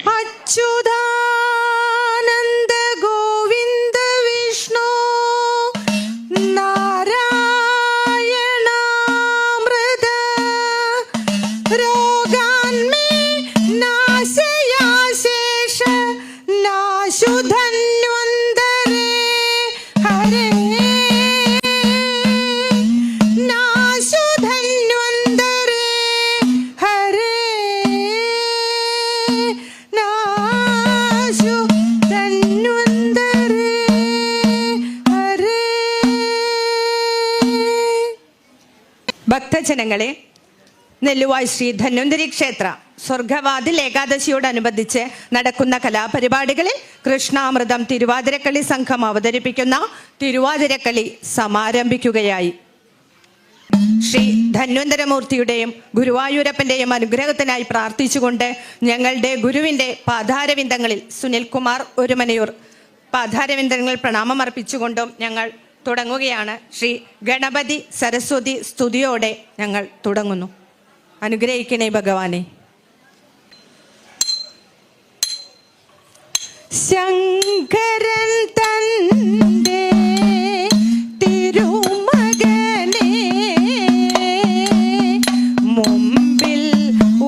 അച്യുതാനന്ദ ഗോവിന്ദ വിഷ്ണു നാരായണാമൃത രോഗാന്മേ നാശയാശേഷ നാശുധന്വന്തരേ ഹരേ നാശുധന്വന്തരേ ഹരേ നാശുധന്വന്തരേ ഹരേ. ഭക്തജനങ്ങളെ, നെല്ലുവായ് ശ്രീ ധന്വന്തരി ക്ഷേത്ര സ്വർഗവാതിൽ ഏകാദശിയോടനുബന്ധിച്ച് നടക്കുന്ന കലാപരിപാടികളിൽ കൃഷ്ണാമൃതം തിരുവാതിരക്കളി സംഘം അവതരിപ്പിക്കുന്ന തിരുവാതിരക്കളി സമാരംഭിക്കുകയായി. ശ്രീ ധന്വന്തരമൂർത്തിയുടെയും ഗുരുവായൂരപ്പൻ്റെയും അനുഗ്രഹത്തിനായി പ്രാർത്ഥിച്ചുകൊണ്ട് ഞങ്ങളുടെ ഗുരുവിൻ്റെ പാതാരവിന്ദങ്ങളിൽ സുനിൽകുമാർ ഒരുമനയൂർ പാതാരവിന്ദങ്ങളിൽ പ്രണാമം അർപ്പിച്ചുകൊണ്ടും ഞങ്ങൾ തുടങ്ങുകയാണ്. ശ്രീ ഗണപതി സരസ്വതി സ്തുതിയോടെ ഞങ്ങൾ തുടങ്ങുന്നു. അനുഗ്രഹിക്കണേ ഭഗവാനെ. ശങ്കരൻ തന്റെ തിരുമകനെ മുമ്പിൽ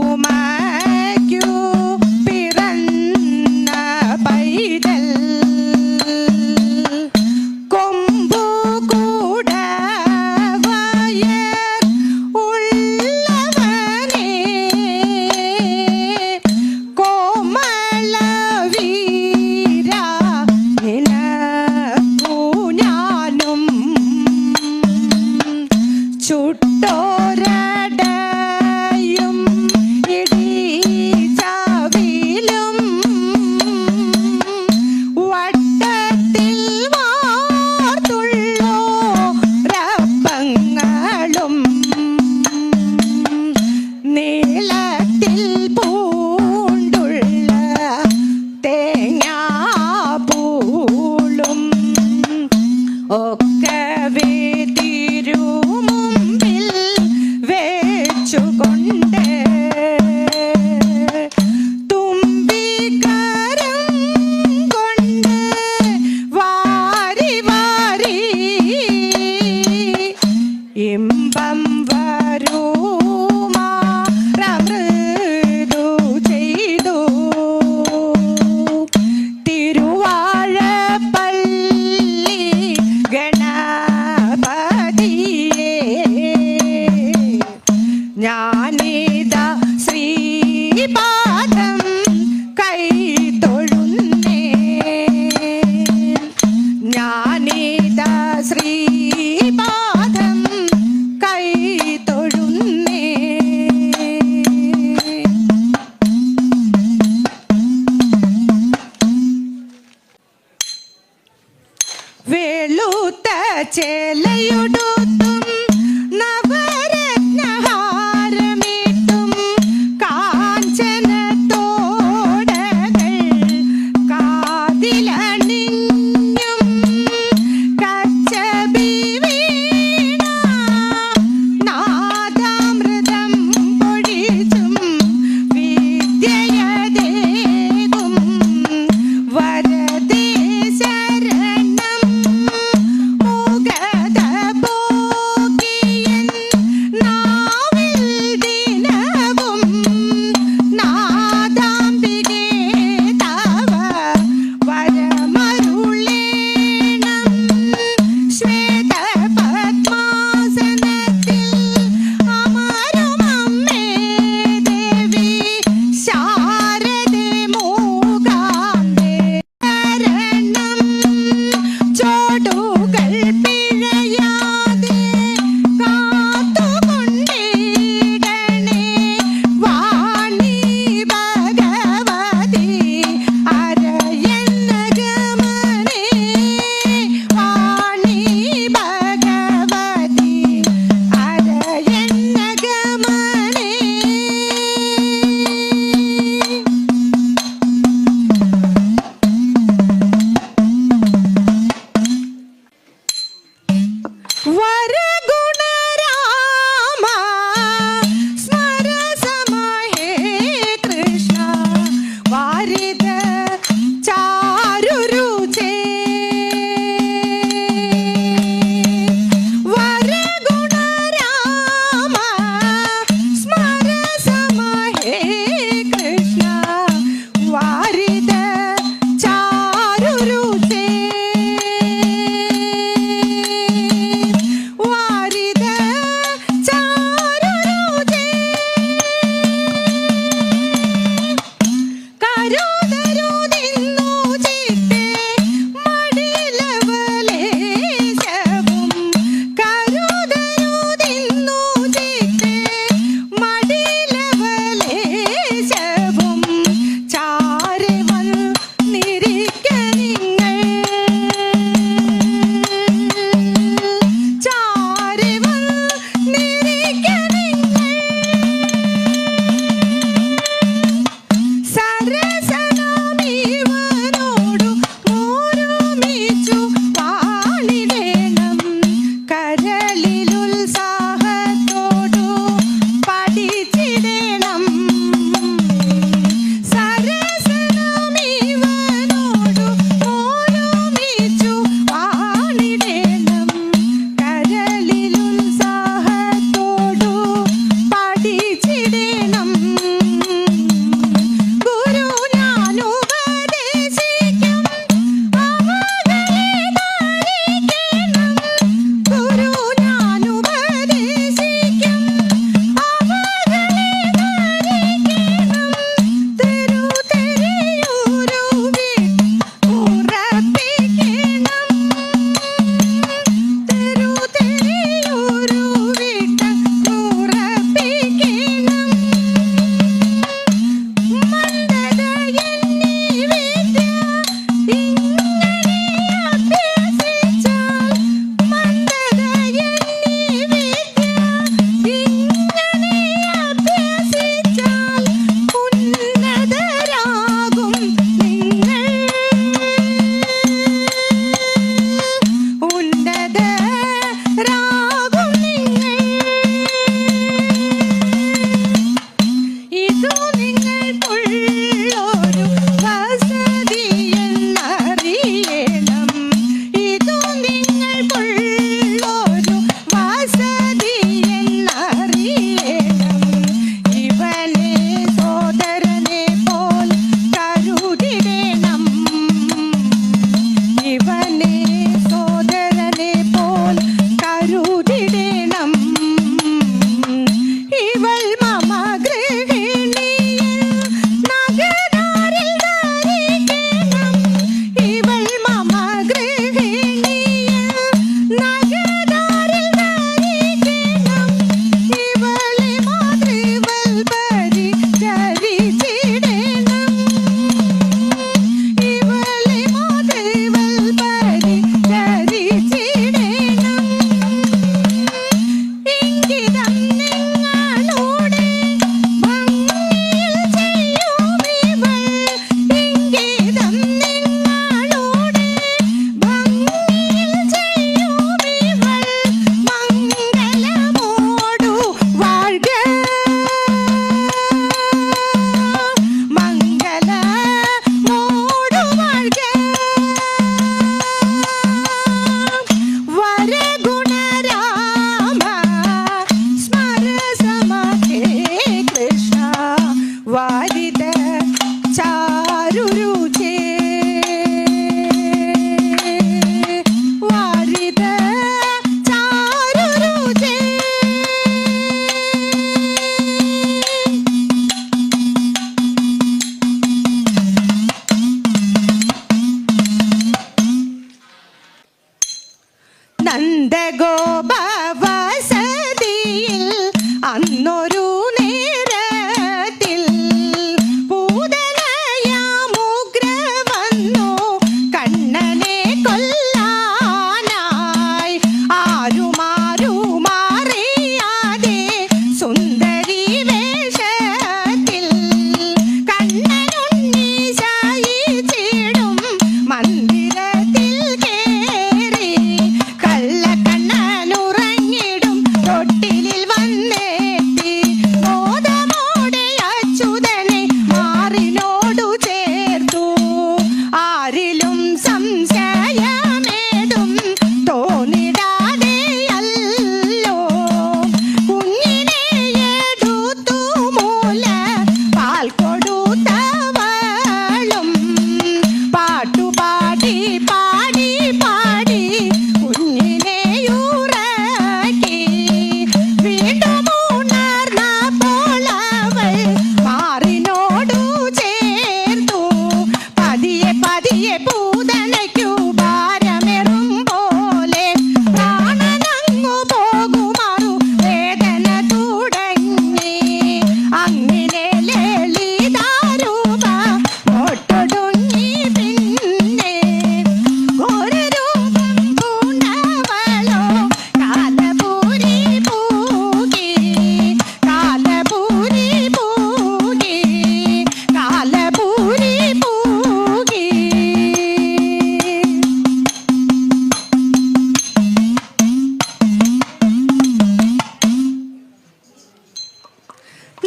ഉമയ്ക്കു പിറന്ന പൈതൽ കൊമ്പു കൂടവയർ ഉള്ളവനെ കോമള വീര നിനക്കു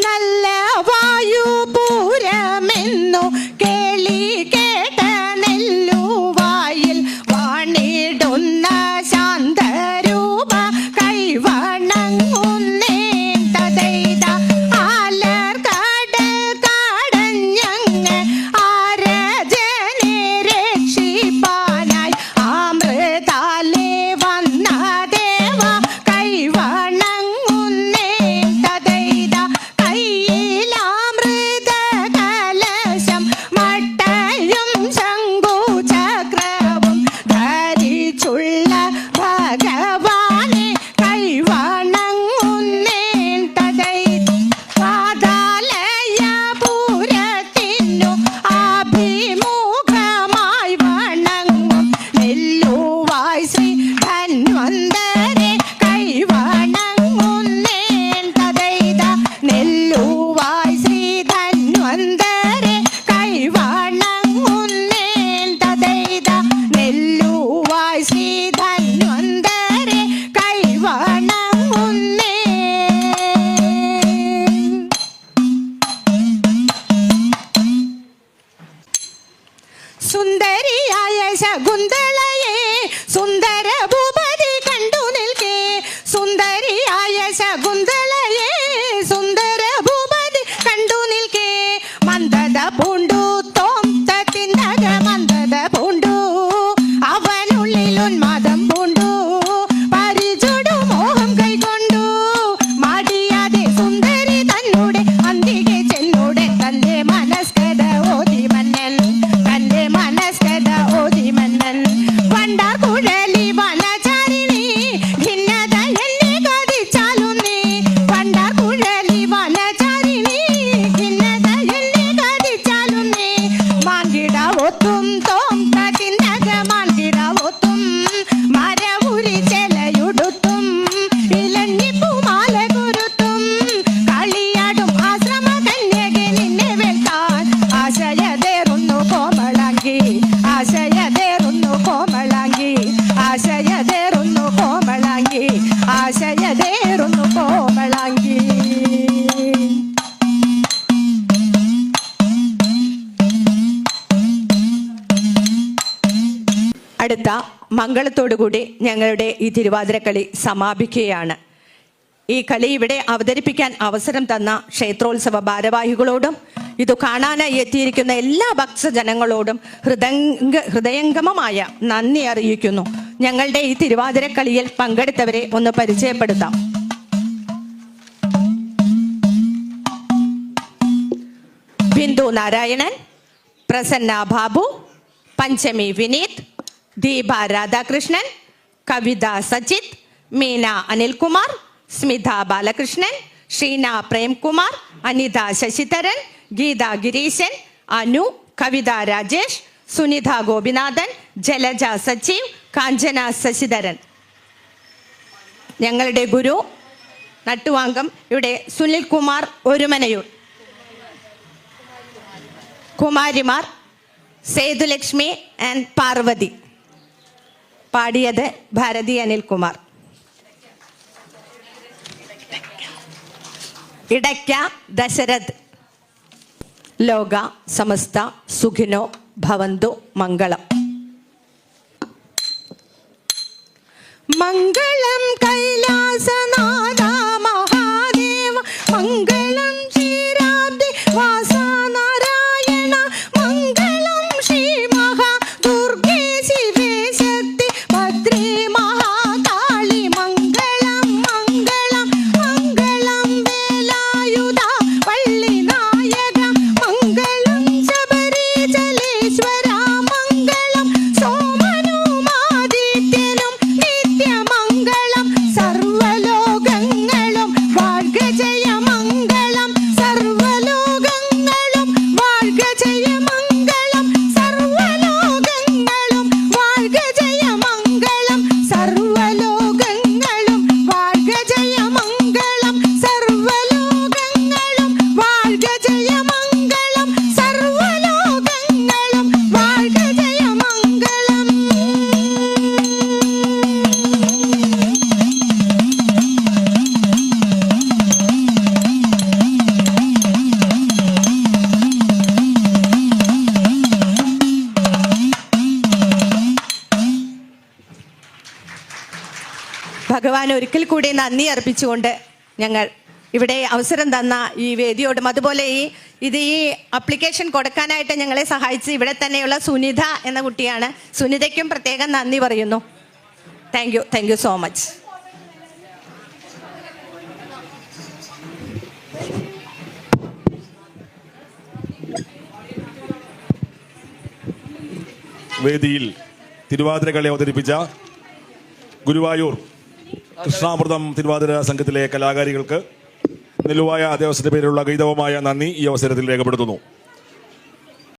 നല്ല വായുപൂരമെന്നു കേളി കേട്ട നെല്ലുവായിൽ വാണിടുന്ന ശാന്തരൂപ കൈവണങ്ങുന്നേ തതൈത ആലർ കടൽ കടഞ്ഞങ്ങ് ആരജനെ രക്ഷിപ്പാനായി ആമൃതാലേ വന്ന ദേവ കൈവണങ്ങുന്നേ തതൈത കയ്യിലാമൃത കലശം മട്ടയും ശംഖുചക്രവും ധരിച്ചുള്ള ഭഗവാനെ കൈവണങ്ങുന്നേ തതൈത പാതാലയപുരത്തിനു അഭിമുഖമായി വണങ്ങും നെല്ലുവായ് ശ്രീ ധന്വന്തരെ കൈവണങ്ങുന്നേ തതൈത നെല്ലുവായ് ശ്രീ ധന്വന്തരെ കൈവണങ്ങുന്നേ തതൈത നെല്ലുവായ് ശ്രീ ധന്വന്തരെ കൈവണങ്ങുന്നേ. സുന്ദരിയായ ശകുന്തളയെ സുന്ദര ഭൂപതി കണ്ടു നിൽക്കേ. സുന്ദരിയായ ശകുന്തളയെ സുന്ദര ഭൂപതി കണ്ടു നിൽക്കേ. മന്ദത പൂണ്ടു തോംതത്തിനക മന്ദത പൂണ്ടു അവനുള്ളിൽ ഉന്മാദം പൂണ്ടു പരിചുടു മോഹം കൈകൊണ്ടു മടിയാതെ സുന്ദരി തന്നൂടെ അന്തികെ ചെന്നൂടെ തന്റെ മനസ്കത ഓതി മന്നൻ തന്റെ മനസ്കത ഓതി മന്നൻ വണ്ടാർ കുഴലി വനചാരിണി ഭിന്നത എന്നെ കടിച്ചാലും നീ വണ്ടാർ കുഴലി വനചാരിണി ഭിന്നത എന്നെ കടിച്ചാലും നീ മാൻകിട ഒത്തും തോം തതിനക മാൻകിട ഒത്തും മരവുരി ചെലയുടുത്തും ഇലഞ്ഞിപ്പുമാല കുരുത്തും കളിയാടും ആശ്രമ കന്യകെ നിന്നെ വെൽക്കാൻ ആശയതേറുന്നു കോമളാങ്കി ആശയതേറുന്നു കോമളാങ്കി ആശയതേറുന്നു കോമളാങ്കി ആശയതേറുന്നു കോമളാങ്കി. അടുത്ത മംഗളത്തോടുകൂടി ഞങ്ങളുടെ ഈ തിരുവാതിരക്കളി സമാപിക്കുകയാണ്. ഈ കളി ഇവിടെ അവതരിപ്പിക്കാൻ അവസരം തന്ന ക്ഷേത്രോത്സവ ഭാരവാഹികളോടും ഇത് കാണാനായി എത്തിയിരിക്കുന്ന എല്ലാ ഭക്തജനങ്ങളോടും ഹൃദയംഗമമായ നന്ദി അറിയിക്കുന്നു. ഞങ്ങളുടെ ഈ തിരുവാതിരക്കളിയിൽ പങ്കെടുത്തവരെ ഒന്ന് പരിചയപ്പെടുത്താം. ബിന്ദു നാരായണൻ, പ്രസന്ന ബാബു, പഞ്ചമി വിനീത്, ദീപ രാധാകൃഷ്ണൻ, കവിത സജിത്, മീന അനിൽകുമാർ, സ്മിത ബാലകൃഷ്ണൻ, ഷീന പ്രേംകുമാർ, അനിത ശശിധരൻ, ഗീത ഗിരീശൻ, അനു, കവിത രാജേഷ്, സുനിത ഗോപിനാഥൻ, ജലജ സജീവ്, കാഞ്ചന ശശിധരൻ. ഞങ്ങളുടെ ഗുരു നട്ടുവാങ്കം ഇവിടെ സുനിൽ കുമാർ ഒരുമനയൂർ, കുമാരിമാർ സേതുലക്ഷ്മി ആൻഡ് പാർവതി. പാടിയത് ഭാരതി അനിൽകുമാർ. ഇടയ്ക്ക ദശരഥ്. ലോക സമസ്ത സുഖിനോ ഭവന്തു മംഗളം. മംഗളം കൈലാസനാഥ മഹാദേവ, മംഗളം ക്ഷീരാബ്ദി വാസ നാരായണ, മംഗളം ശ്രീ മഹാ ദുർഗേ ശിവേ ശക്തി ഭദ്രേ മഹാകാളി, മംഗളം മംഗളം മംഗളം വേലായുധ വള്ളി നായക, മംഗളം ശബരി ജലേശ്വര, മംഗളം സോമനുമാദിത്യനും നിത്യമംഗളം, സർവലോകങ്ങളും ഭാഗ്യ ജയ മംഗളം. ഭഗവാൻ ഒരിക്കൽ കൂടി നന്ദി അർപ്പിച്ചുകൊണ്ട് ഞങ്ങൾ ഇവിടെ അവസരം തന്ന ഈ വേദിയോടും അതുപോലെ ഈ അപ്ലിക്കേഷൻ കൊടുക്കാനായിട്ട് ഞങ്ങളെ സഹായിച്ച് ഇവിടെ തന്നെയുള്ള സുനിത എന്ന കുട്ടിയാണ്. സുനിതയ്ക്കും പ്രത്യേകം നന്ദി പറയുന്നു. Thank you so much. വേദിയിൽ തിരുവാതിരകളെ അവതരിപ്പിച്ച ഗുരുവായൂർ കൃഷ്ണാമൃതം തിരുവാതിര സംഘത്തിലെ കലാകാരികൾക്ക് നെല്ലുവായ ദേവസ്വത്തിന്റെ പേരിലുള്ള ഗൈതവമായ നന്ദി ഈ അവസരത്തിൽ രേഖപ്പെടുത്തുന്നു.